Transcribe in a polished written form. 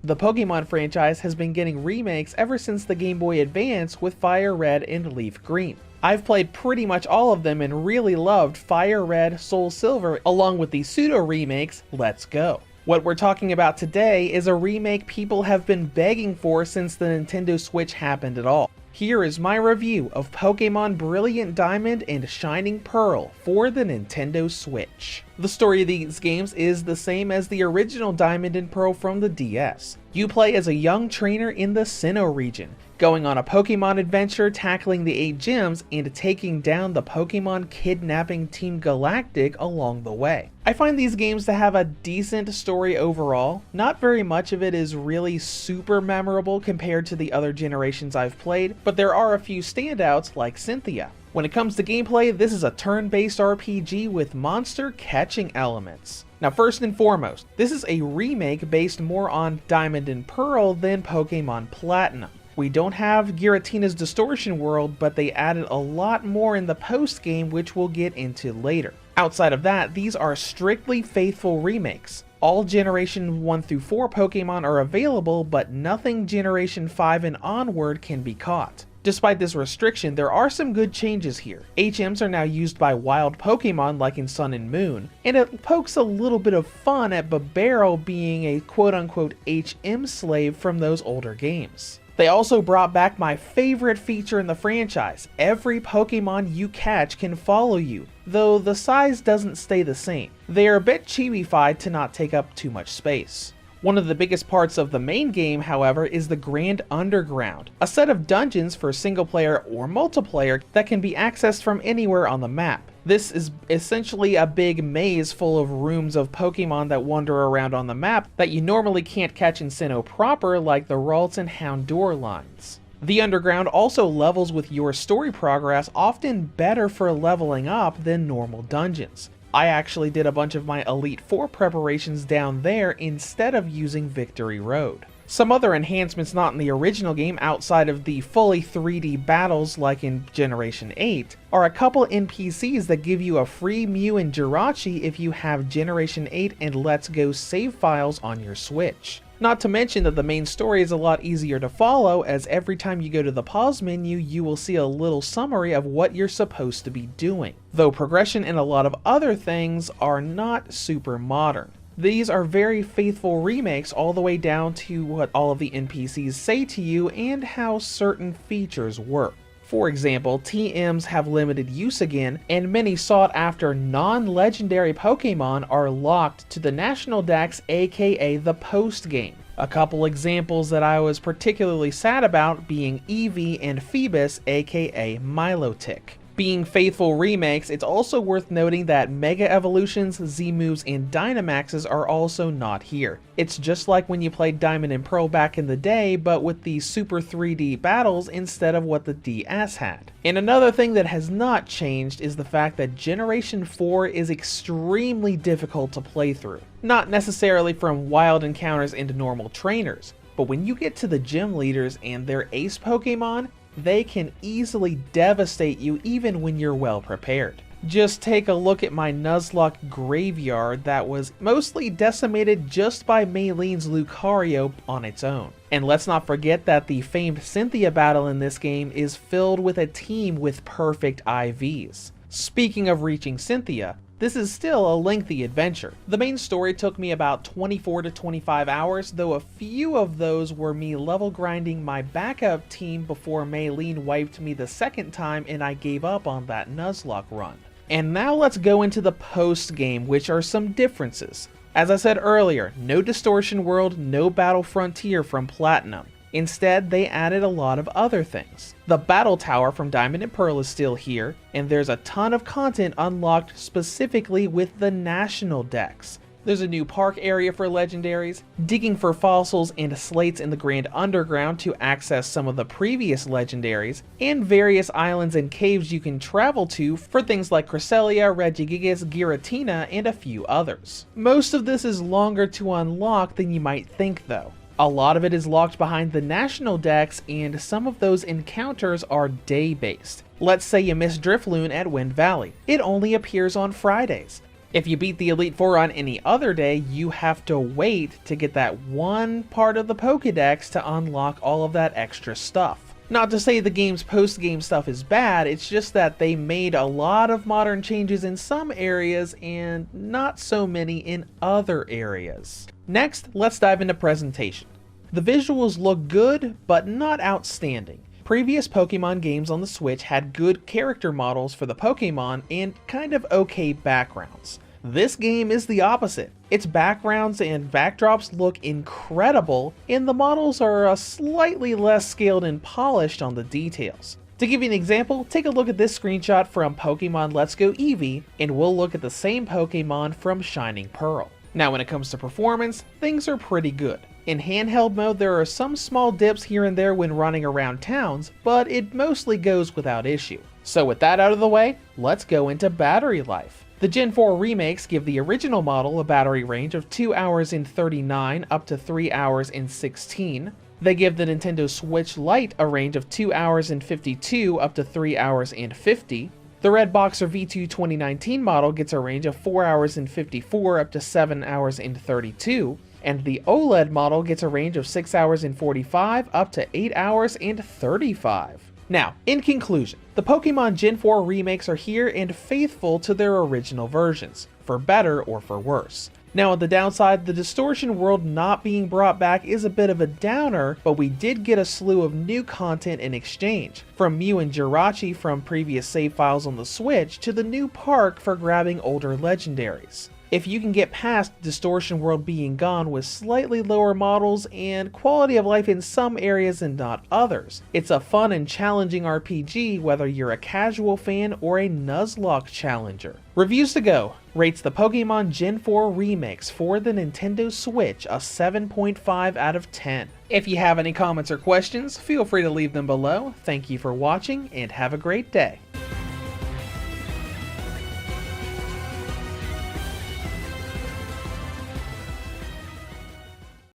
The Pokemon franchise has been getting remakes ever since the Game Boy Advance with Fire Red and Leaf Green. I've played pretty much all of them and really loved Fire Red, Soul Silver, along with the pseudo remakes Let's Go. What we're talking about today is a remake people have been begging for since the Nintendo Switch happened at all. Here is my review of Pokemon Brilliant Diamond and Shining Pearl for the Nintendo Switch. The story of these games is the same as the original Diamond and Pearl from the DS. You play as a young trainer in the Sinnoh region, going on a Pokemon adventure, tackling the 8 gyms, and taking down the Pokemon kidnapping Team Galactic along the way. I find these games to have a decent story overall. Not very much of it is really super memorable compared to the other generations I've played, but there are a few standouts like Cynthia. When it comes to gameplay, this is a turn-based RPG with monster catching elements. Now first and foremost, this is a remake based more on Diamond and Pearl than Pokemon Platinum. We don't have Giratina's Distortion World, but they added a lot more in the post-game, which we'll get into later. Outside of that, these are strictly faithful remakes. All Generation 1 through 4 Pokemon are available, but nothing Generation 5 and onward can be caught. Despite this restriction, there are some good changes here. HMs are now used by wild Pokemon like in Sun and Moon, and it pokes a little bit of fun at Bibarel being a quote-unquote HM slave from those older games. They also brought back my favorite feature in the franchise. Every Pokemon you catch can follow you, though the size doesn't stay the same. They are a bit chibi-fied to not take up too much space. One of the biggest parts of the main game, however, is the Grand Underground, a set of dungeons for single player or multiplayer that can be accessed from anywhere on the map. This is essentially a big maze full of rooms of Pokemon that wander around on the map that you normally can't catch in Sinnoh proper, like the Ralts and Houndour lines. The Underground also levels with your story progress, often better for leveling up than normal dungeons. I actually did a bunch of my Elite Four preparations down there instead of using Victory Road. Some other enhancements not in the original game outside of the fully 3D battles like in Generation 8 are a couple NPCs that give you a free Mew and Jirachi if you have Generation 8 and Let's Go save files on your Switch. Not to mention that the main story is a lot easier to follow, as every time you go to the pause menu you will see a little summary of what you're supposed to be doing, though progression and a lot of other things are not super modern. These are very faithful remakes all the way down to what all of the NPCs say to you and how certain features work. For example, TMs have limited use again, and many sought after non-legendary Pokemon are locked to the National Dex, aka the post-game. A couple examples that I was particularly sad about being Eevee and Phoebus, aka Milotic. Being faithful remakes, it's also worth noting that Mega Evolutions, Z-Moves, and Dynamaxes are also not here. It's just like when you played Diamond and Pearl back in the day, but with the Super 3D battles instead of what the DS had. And another thing that has not changed is the fact that Generation 4 is extremely difficult to play through. Not necessarily from wild encounters into normal trainers, but when you get to the gym leaders and their ace Pokemon, they can easily devastate you even when you're well prepared. Just take a look at my Nuzlocke graveyard that was mostly decimated just by Maylene's Lucario on its own. And let's not forget that the famed Cynthia battle in this game is filled with a team with perfect IVs. Speaking of reaching Cynthia, this is still a lengthy adventure. The main story took me about 24 to 25 hours, though a few of those were me level grinding my backup team before Maylene wiped me the second time and I gave up on that Nuzlocke run. And now let's go into the post-game, which are some differences. As I said earlier, no Distortion World, no Battle Frontier from Platinum. Instead, they added a lot of other things. The Battle Tower from Diamond and Pearl is still here, and there's a ton of content unlocked specifically with the National Dex. There's a new park area for legendaries, digging for fossils and slates in the Grand Underground to access some of the previous legendaries, and various islands and caves you can travel to for things like Cresselia, Regigigas, Giratina, and a few others. Most of this is longer to unlock than you might think though. A lot of it is locked behind the National Dex, and some of those encounters are day-based. Let's say you miss Drifloon at Wind Valley. It only appears on Fridays. If you beat the Elite Four on any other day, you have to wait to get that one part of the Pokédex to unlock all of that extra stuff. Not to say the game's post-game stuff is bad, it's just that they made a lot of modern changes in some areas and not so many in other areas. Next, let's dive into presentation. The visuals look good, but not outstanding. Previous Pokemon games on the Switch had good character models for the Pokemon and kind of okay backgrounds. This game is the opposite. Its backgrounds and backdrops look incredible, and the models are slightly less scaled and polished on the details. To give you an example, take a look at this screenshot from Pokemon Let's Go Eevee, and we'll look at the same Pokemon from Shining Pearl. Now when it comes to performance, things are pretty good. In handheld mode, there are some small dips here and there when running around towns, but it mostly goes without issue. So with that out of the way, let's go into battery life. The Gen 4 remakes give the original model a battery range of 2 hours and 39 up to 3 hours and 16. They give the Nintendo Switch Lite a range of 2 hours and 52 up to 3 hours and 50. The Red Boxer V2 2019 model gets a range of 4 hours and 54 up to 7 hours and 32. And the OLED model gets a range of 6 hours and 45 up to 8 hours and 35. Now, in conclusion, the Pokemon Gen 4 remakes are here and faithful to their original versions, for better or for worse. Now on the downside, the Distortion World not being brought back is a bit of a downer, but we did get a slew of new content in exchange, from Mew and Jirachi from previous save files on the Switch to the new park for grabbing older legendaries. If you can get past Distortion World being gone with slightly lower models and quality of life in some areas and not others, it's a fun and challenging RPG whether you're a casual fan or a Nuzlocke challenger. Reviews to go rates the Pokemon Gen 4 remakes for the Nintendo Switch a 7.5 out of 10. If you have any comments or questions, feel free to leave them below. Thank you for watching and have a great day.